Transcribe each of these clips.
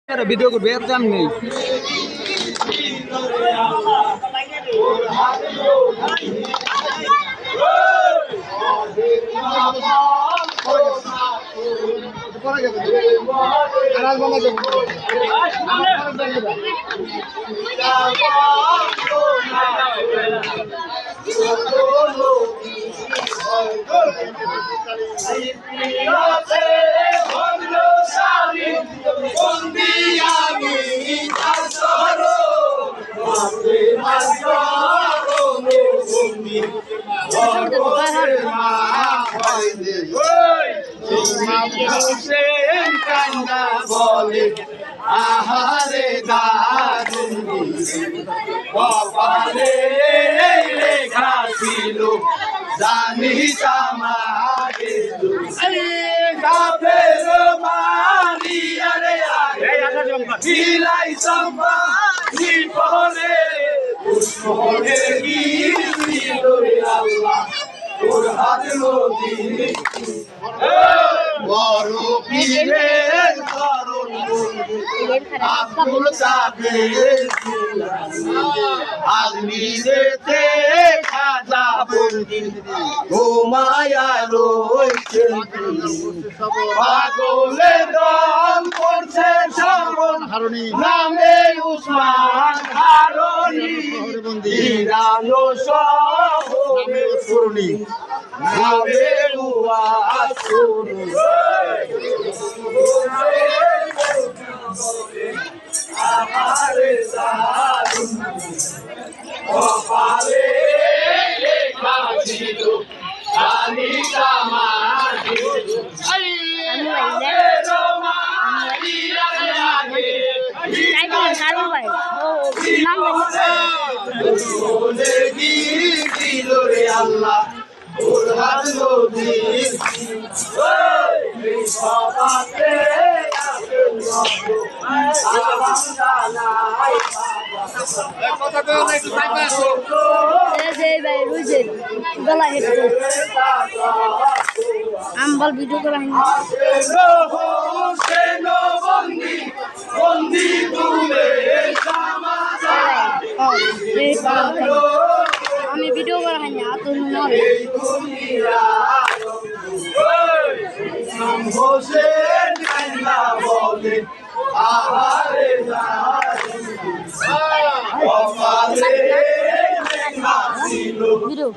video করবে এত দাম নেই আহারে কপালে লেখা ছিল জানি তামাকে কাফের মারিয়ারে ছিলাই সম্পা পরে পুষ্পরে গিয়েছিল আল্লাহ তোর হাত নদী বড় পীরের করুণ আব্দুল কাদের আজমিরেতে খাজা বন্দি ঘুমায়া রয়েছেন পাগলে দম করছে শ্রবণ নামে উসমান হারুনি ইরানো শহরে সুরনি নামে উয়াসুরনি আমারে সাধুন কপালে লেখা ছিল জানি তামাকে আল্লাহ ওর হাত নদী আম্বাল ভিডিও করা হয়নি আমি ভিডিও করা হয়নি আতুল ভিডিও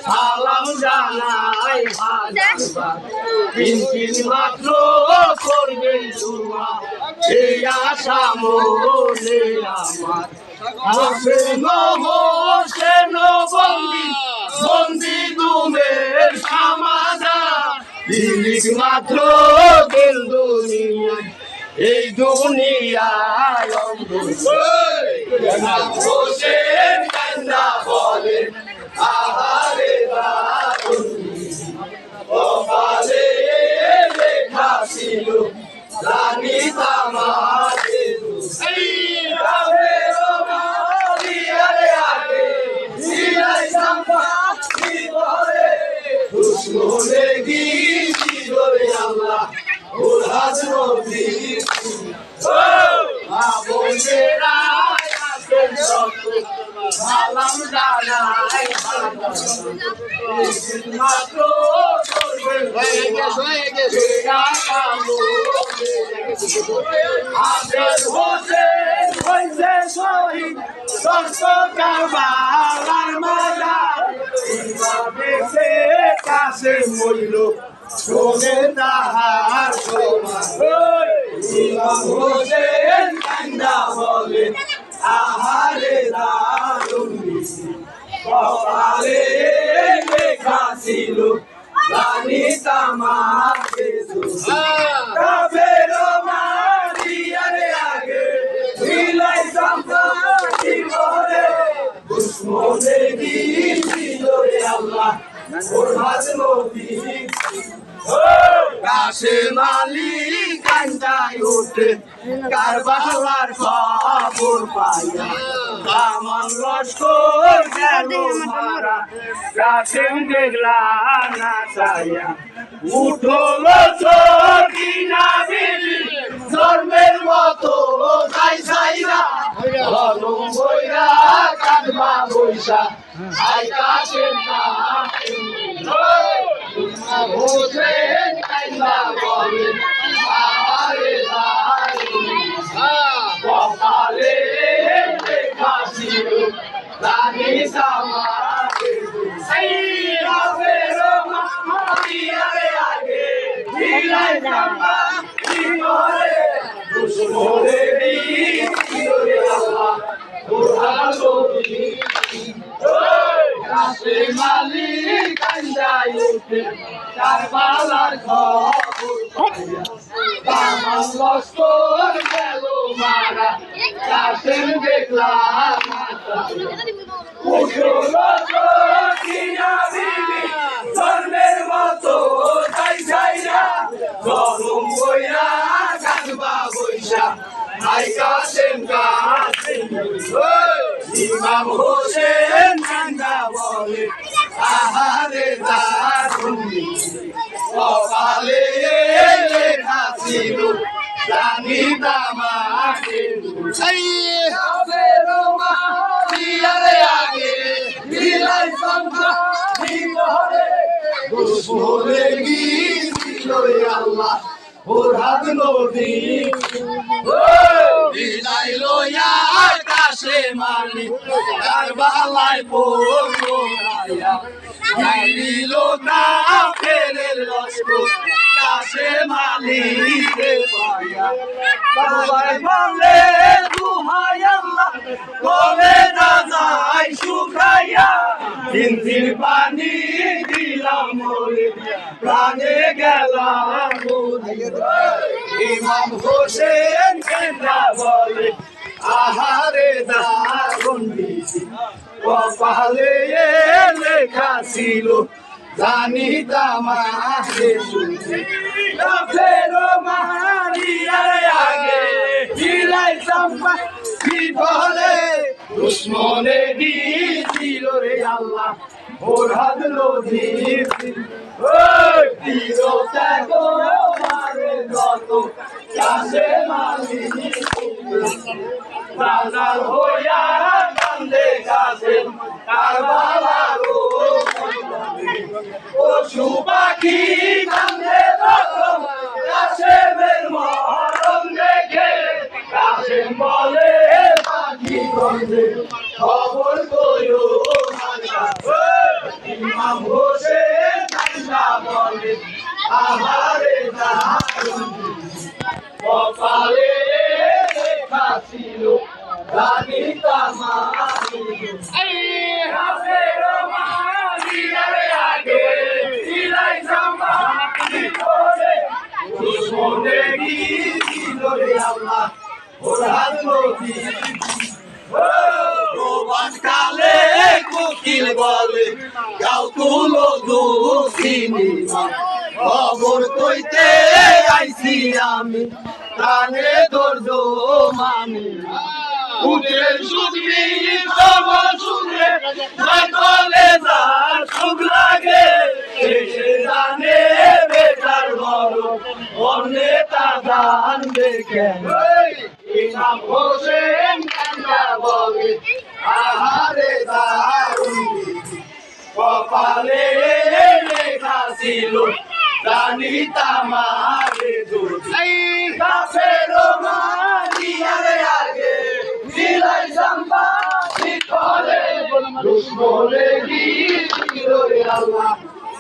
সালাম জানাই মাত্র করবেন এই আশা মনে আমার বন্দি দুমের সমাধান মাত্র দিল দুনিয়া এই দুনিয়ায় হোসেন কান্দা বলে আহারে কপালে লেখা ছিল জানি তামাকে দুশ্মনে গিয়েছিল আল্লাহ ওর হাত নদী সালাম জানাই মাত্র হোসেন হইছে শহীদ কারবালার মাজার দেশে কাছে মইল শোনে তাহার হোসেন কান্দা বলে আহারে কপালে লেখা ছিল জানি তামাকে কাফের মারিয়ারে আগে ছিলাই সম্পত্তি পরে দুশ্মনে গিয়েছিল আল্লাহ ওর হাত নদী কাশেম আলী কান্দায় ওঠে কারবালার খবর পাইয়া আমার লস্কর গেল মারা কাশেম দেখলা না চাইয়া উঠলো সকিনা বিবি ধর্মের মতো যাই চাইরা ধর্ম বইরা কাঁদবা বৈশা আই কাশেম না হোসেন কাইন্দা বলে আরে কপালে লেখা ছিল রানী সামারে সেই রাবের মারিয়ারে আগে দিলাই জামা দিমরে দুশমনে দিরে আল্লাহ ওহালো দি কাশেম আলী কান্দায় ওঠে কারবালার খবর পাইয়া আমার লস্কর গেল মারা কাশেম দেখলা উঠলো সকিনা বিবি ধর্মের মতো যাই চাইরা গরম বইরা কাঁদবা বৈশা আই কাশেম ইমাম হোসেন কান্দা বলে আহারে দারুণ কপালে লেখা ছিল রানী তামাকে আগে দিলাই সংখ্যা দুশমনে গিয়েছিল আল্লাহ ওরাদ নদী বিলাই লইয়া কাশেম আলী কারবালায় পড়লো রায়া গাইল না ফেরের লস্কর কাশেম আলীকে পাইয়া বাবাই বলে দুহাই আল্লাহ কবে না যায় শুকাইয়া তিন তিন পানি দিলাম মরে প্রাণে গেলাম ইমাম হোসেন কেন্দ্রা বলে আহারে দারুণ কপালে লেখা ছিল জানিতাম আগে শুনতে ফেরো মারিয়ার আগে দিলাই চাম্পা বিফলে দুশ্মনে দিয়েছিল রে আল্লাহ ওরাদ নদী কাশেম আলী বাজার হইয়া কান্দে কাশেম কারবালার পশু পাখি কান্দে তখন কাশেমের মরণ দেখে কাশেম বলে পাখি কান্দে খবর কইও ইমাম হোসেন কান্দা বলে আহারে কপালে লেখা ছিল রানী তামাকে আগে দিলাই জামা দিরে দুশমনে গিয়েছিল রে আল্লাহ ওরাদ নদী প্রবাস কালে কোকিল বলে গাও তুলো দুঃখিনী খবর কইতে আইছি আমি প্রাণে ধৈর্য মানি উঠে শুধবি সবল শুনে সকলে যার সুখ লাগে সে জানে বেটার বড় অন্যে তা জানবে কেন ইমাম হোসেন কান্দা বলে আহারে দারুণ কপালে লেখা ছিল রানী তামারে ফেরো মারিয়ার আগে দিলাই জাম্বা শিখরে দুশ্মনে গিয়েছিল রে আল্লাহ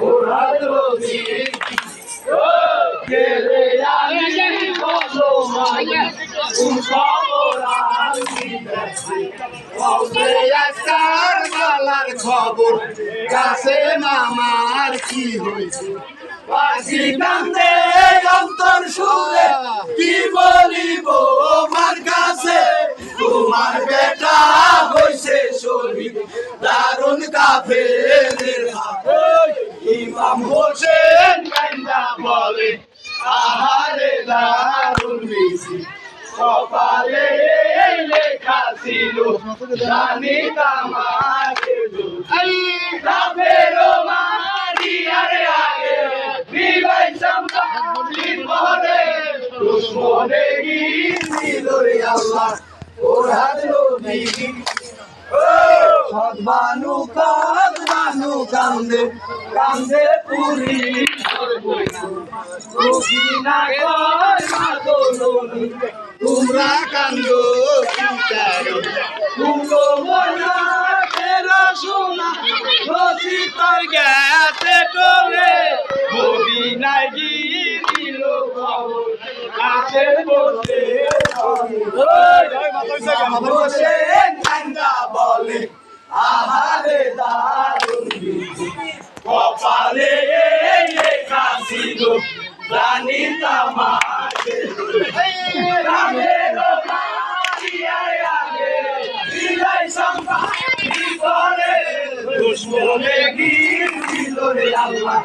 ওরাদ নদী কেরে আলী বলো মায়া খবর কারবালার খবর কাশেম আমার কি হয়েছে বাসি কান্দে অন্তর শুনে কি বলিব আমার কাছে তোমার বেটা হইছে শহীদ দারুণ কাফেরের হাতে ইমাম হোসেন কান্দা বলে আহারে দারুণ মিছিল কপালে লেখা ছিল জানিতাম আগে রাবেরো মারিয়ারে আগে বিলাই চম্পা বিপদে দুশ্মনে গিয়েছিল রে আল্লাহ ওর হাত নবী সদবানু কান্দে কান্দে পুরি রুকিনা কয় মাদলনি তোমরা কান্দো চিতারে তুমো মনা তেরা সোনা রসিতার গেছে তোরে মদিনায় গিয়েছিল খবর কাছে বসে বসে কান্দা বলে আহারে দারুণ কপালে লেখা ছিল জানিতাম আগে রামেরো মারিয়ারে আগে বিলাই চম্পা বিপদে দুশ্মনে গিয়েছিল রে আল্লাহ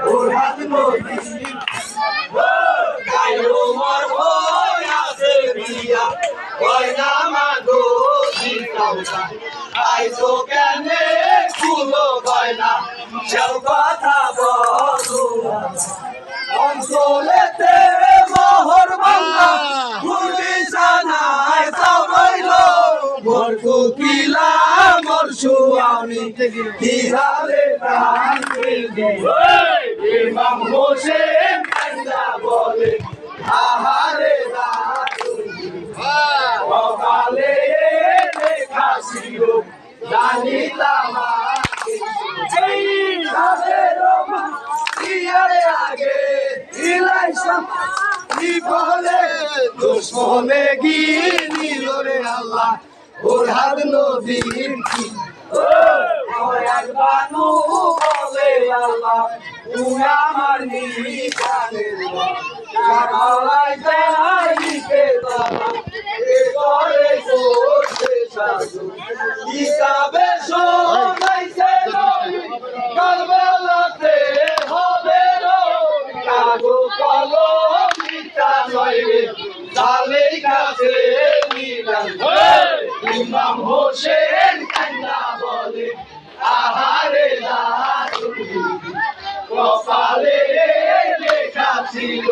ওর হাত নবী গায়ো মর ভয় আছে বিয়া গয়না মাগো সীতাওটা আইছো কেনে কুলো গয়না সব কথা বলো অঞ্চলেতে মোহর বাংলা ঘুরবি সানায় সবাইল মোর কুকিলা মোর সুয়ানি কিরালে প্রাণ ইমাম হোসেন কান্দা বলে আহারে কপালে লেখা ছিল জানিতাম আগে বিলাই চম্পা বিপদে দুশ্মনে গিয়েছিল রে আল্লাহ ওর হাত নবীর কি বানু বলে আল্লাহ তুমি আমার নিশানে কারালাই যাইতে দাদা এ করে করতে সাজু হিসাবে শোনাইছে নবী কারবালাতে হবে কাগো কলম মিটা নইবে জালেই কাছে নিলাম ইমাম হোসেন কান্না বলে আহারে দারুণ কপালে লেখা ছিল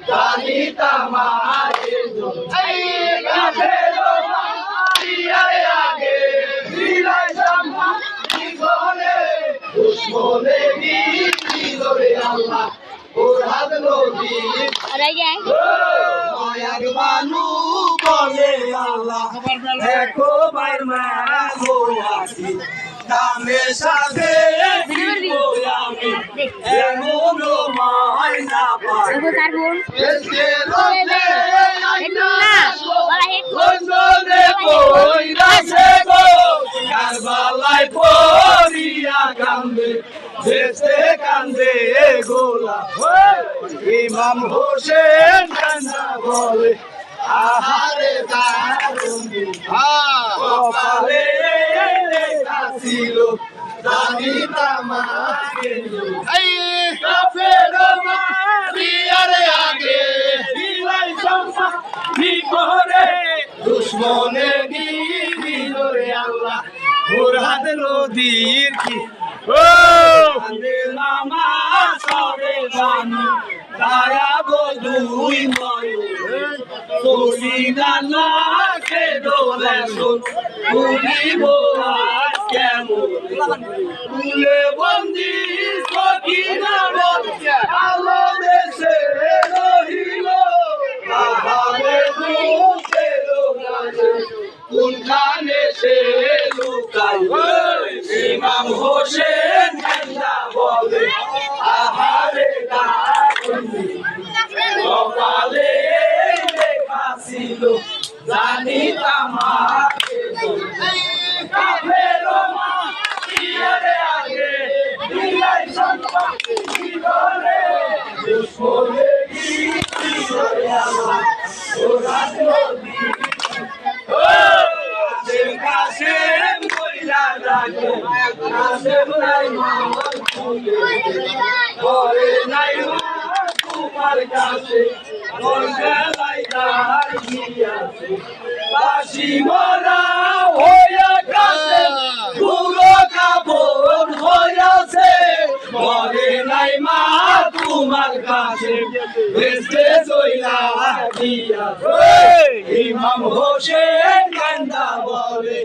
জানিতাম আগে রাবেরো মারিয়ারে আগে বিলাই চম্পা বিপদে দুশ্মনে গিয়েছিল রে আল্লাহ ওর হাত নবী মায়ার বানু বলে আল্লাহ একবার মাগো আসি দামে সাথে দিব আমি এমন মায়না পাই এসে রোজে বন্ধনে কইরাছে গো কারবালায় পড়িয়া কান্দে দেশে কান্দে গোলা ইমাম হোসেন কান্দা বলে আহারে দারুণ কপালে লেখা ছিল জানিতাম আগে রাবেরো মারিয়ারে আগে বিলাই চম্পা বিপদে দুশ্মনে গিয়েছিল রে আল্লাহ ওর হাত নদীর কি ও মামা সবে জানো দয়া বধুই ময়ূর কলি নানা কে দোলে শুন উড়িব আজ কেমন ফুলে বন্দি সখিনা বল আলো দেশে রহিল আহারে দুঃখে লোকাছে কোনখানে সে লুকাই ইমাম হোসেন কান্দা বলে আহারে কপালে লেখা ছিল জানিতাম আগে রাবেরো মারিয়ারে আগে বিলাই চম্পা বিপদে দুশ্মনে গিয়েছিল রে আল্লাহ ওর হাত নবী কাশেম কইরা রাখে কাশেম নাই মন খুলে ঘরে নাই মা আমার কাছে তোর বেলায় দাঁড়িয়েছে বাসি মরা হইয়া কাছে পুরো কাপড় হইয়াছে মরে নাই মা তোমার কাছে বেসতে চইলা দিয়াছে ইমাম হোসেন কান্দা বলে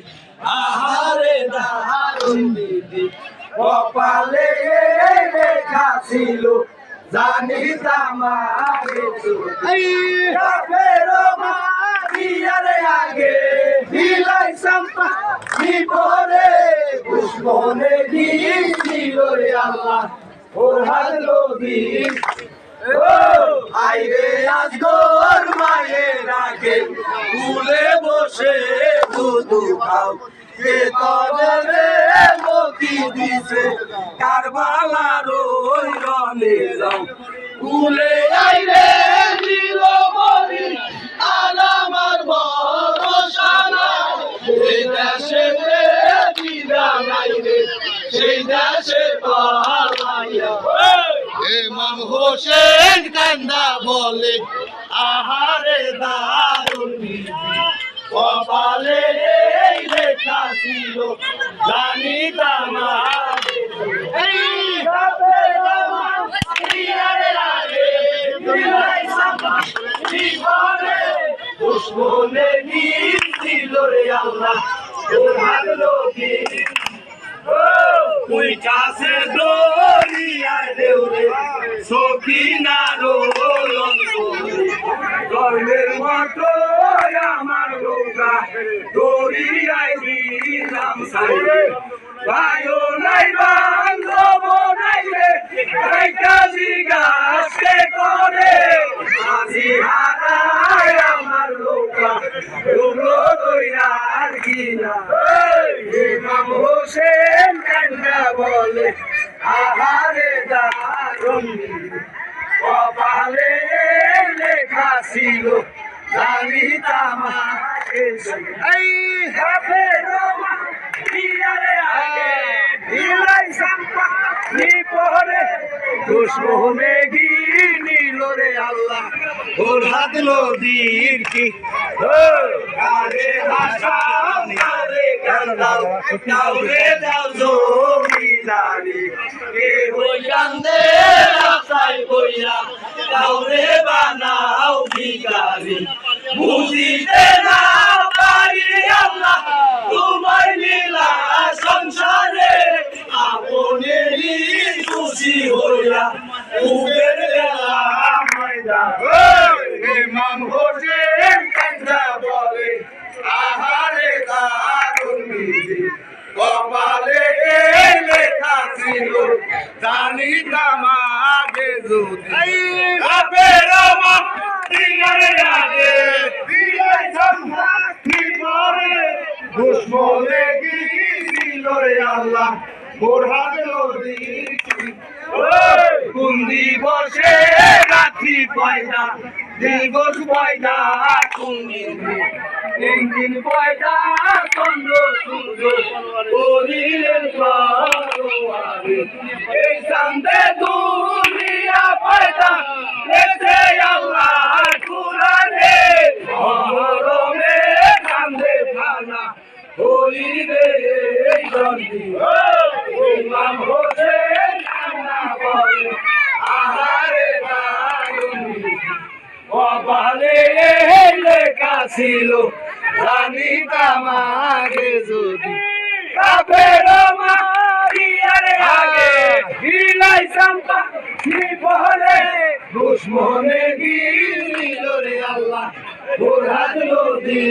আহারে দারুণ বিধি কপালে লেখা ছিল জানিতাম মারিয়ারে আগে হিলাই সম্পা পরে দুশ্মনে গিয়েছিল রে আল্লাহ ওর হাত লোভি আইরে আজ গোর মায়ের রাখে কুলে বসে দুধু খাও কে তবে মকি দিছে কারবালার ওই রনে যাও কুলে আইরে দিল বলি আর আমার ভরসা নাই সেই দেশে দিদা নাই রে সেই দেশে পালাইয়া ইমাম হোসেন কান্দা বলে আহারে দারুণ বিধি কপালে এই লেখা ছিল জানিতাম দুশ্মনে গিয়েছিল রে আল্লাহ ওই কাছে দরিয়ায় দেউরে সখিনা রোলের মতো আমার লোকা দরিয়ায় দিলাম সাইরে ভাইও নাই বান্ধব নাই রে এই কাজী গাছে করে আজি হারায় আমার লোকা ডুবলো দইরার কিনা ইমাম হোসেন কান্দা বলে আহারে দারুণ কপালে লেখা ছিল জানিতাম এই হাফে রমা পিয়ারে আগে হিলাই সম্পা পরে দুশ্মনে গিনিল রে আল্লাহ ওর হাত নদীর কি আরে ভাষা আরে কান্দাও কাউরে দাও জমিদারি এ হই কান্দে রাস্তায় বইয়া কাউরে বানাও ভিখারি বুঝিতে না পারি আল্লাহ তোমার লীলা সংসারে আপনেরই খুশি হইয়া উবের বেলা ময়দা ইমাম হোসেন কান্দা বলে আহারে দারুণ বিধি কপালে লেখা ছিল জানিতাম আগে যদি বাপের মা দিগারে আগে দিলাই সম্মানি পরে দুশ্মনে গিয়েছিল রে আল্লাহ ওর হাত নদী কোন দিবসে রাত্রি পয়দা দিবস পয়দা কোন দিন পয়দা চন্দ্র সূর্য করিলেন পরোয়ারে এই চাঁদে দুনিয়া পয়দা লেখে আল্লাহ কুরআনে মহরমে কান্দে ফানা হইবে এই জন্দি ইমাম হোসেন কান্না বলে আহারে দারুণ বিধি কপালে লেখা ছিল জানিতাম আগে যদি কাফের মারিয়ারে আগে হিলাই সম্পা পরে দুশ্মনে গিয়েছিল রে আল্লাহ ওর হাত নদী